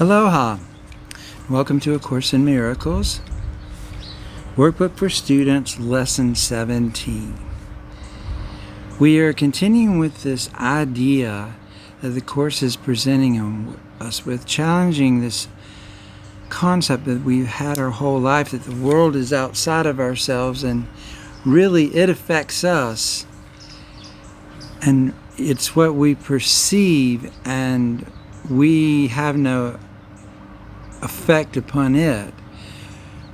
Aloha! Welcome to A Course in Miracles, Workbook for Students, Lesson 17. We are continuing with this idea that the Course is presenting us with, challenging this concept that we've had our whole life, that the world is outside of ourselves and really it affects us. And it's what we perceive and we have no effect upon it.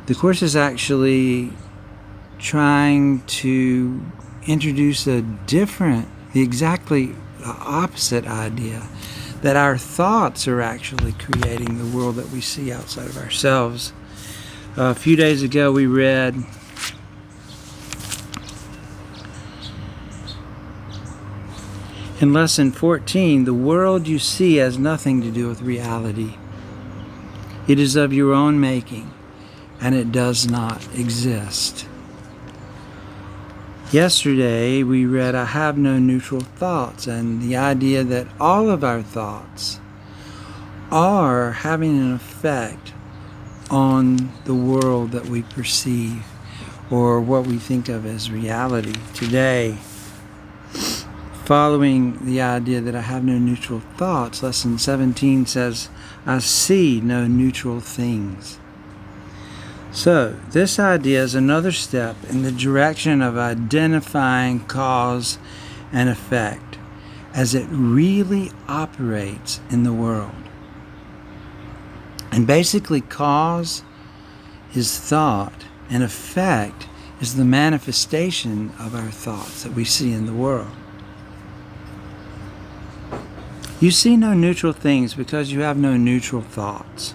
The Course is actually trying to introduce the exactly opposite idea, that our thoughts are actually creating the world that we see outside of ourselves. A few days ago we read in Lesson 14, the world you see has nothing to do with reality. It is of your own making, and it does not exist. Yesterday, we read, I have no neutral thoughts, and the idea that all of our thoughts are having an effect on the world that we perceive, or what we think of as reality. Today, following the idea that I have no neutral thoughts, Lesson 17 says, I see no neutral things. So, this idea is another step in the direction of identifying cause and effect as it really operates in the world. And basically, cause is thought, and effect is the manifestation of our thoughts that we see in the world. You see no neutral things because you have no neutral thoughts.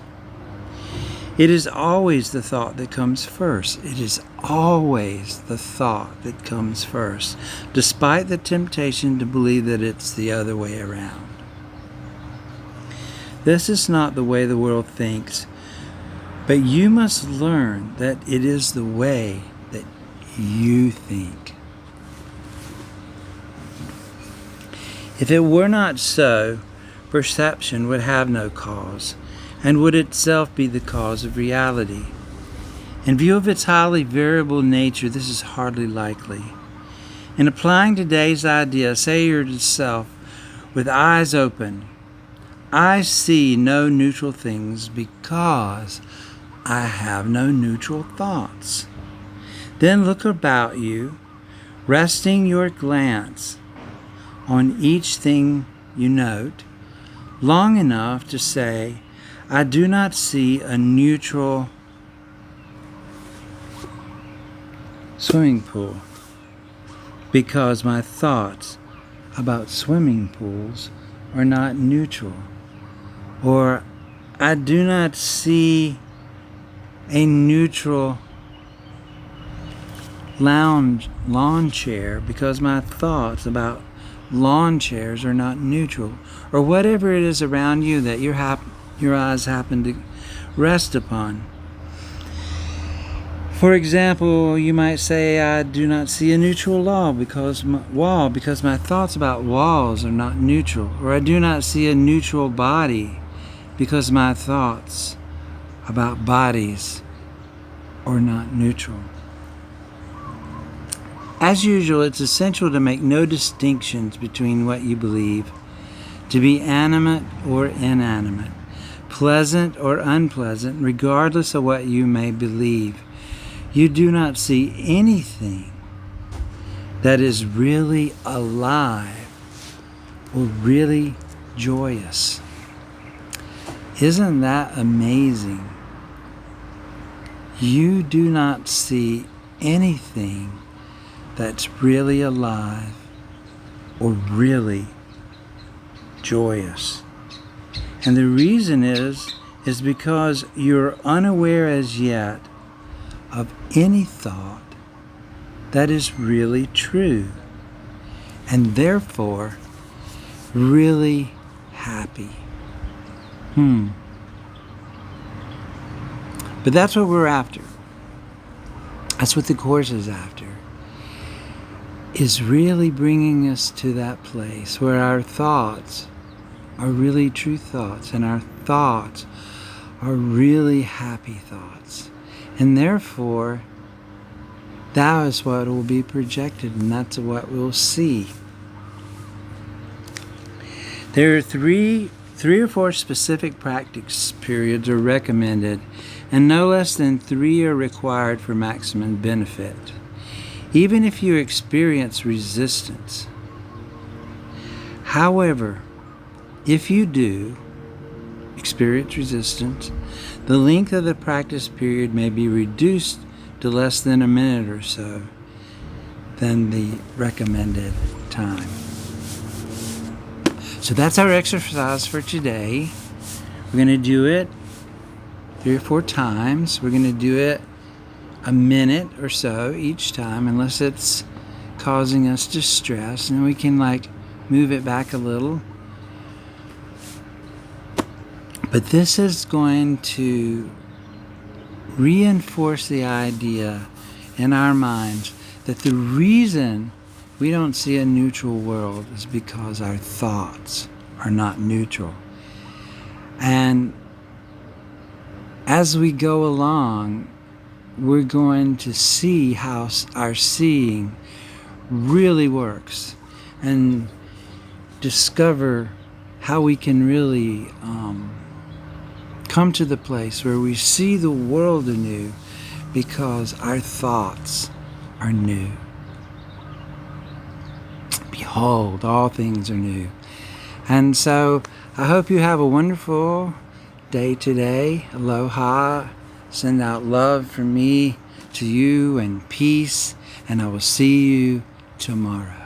It is always the thought that comes first. It is always the thought that comes first, despite the temptation to believe that it's the other way around. This is not the way the world thinks, but you must learn that it is the way that you think. If it were not so, perception would have no cause, and would itself be the cause of reality. In view of its highly variable nature, this is hardly likely. In applying today's idea, say to yourself, with eyes open, I see no neutral things because I have no neutral thoughts. Then look about you, resting your glance on each thing you note, long enough to say, I do not see a neutral swimming pool because my thoughts about swimming pools are not neutral. Or I do not see a neutral lawn chair because my thoughts about lawn chairs are not neutral, or whatever it is around you that your eyes happen to rest upon. For example, you might say, I do not see a neutral wall because my thoughts about walls are not neutral, or I do not see a neutral body because my thoughts about bodies are not neutral. As usual, it's essential to make no distinctions between what you believe to be animate or inanimate, pleasant or unpleasant, regardless of what you may believe. You do not see anything that is really alive or really joyous. Isn't that amazing? You do not see anything that's really alive or really joyous. And the reason is because you're unaware as yet of any thought that is really true, and therefore really happy. But that's what we're after. That's what the Course is after. Is really bringing us to that place where our thoughts are really true thoughts, and our thoughts are really happy thoughts. And therefore, that is what will be projected, and that's what we'll see. There are three or four specific practice periods are recommended, and no less than 3 are required for maximum benefit. Even if you experience resistance. However, if you do experience resistance, the length of the practice period may be reduced to less than a minute or so than the recommended time. So that's our exercise for today. We're going to do it 3 or 4 times. We're going to do it a minute or so each time, unless it's causing us distress, and then we can move it back a little. But this is going to reinforce the idea in our minds that the reason we don't see a neutral world is because our thoughts are not neutral. And as we go along, we're going to see how our seeing really works, and discover how we can really come to the place where we see the world anew because our thoughts are new. Behold, all things are new. And so I hope you have a wonderful day today. Aloha. Send out love from me to you and peace. And I will see you tomorrow.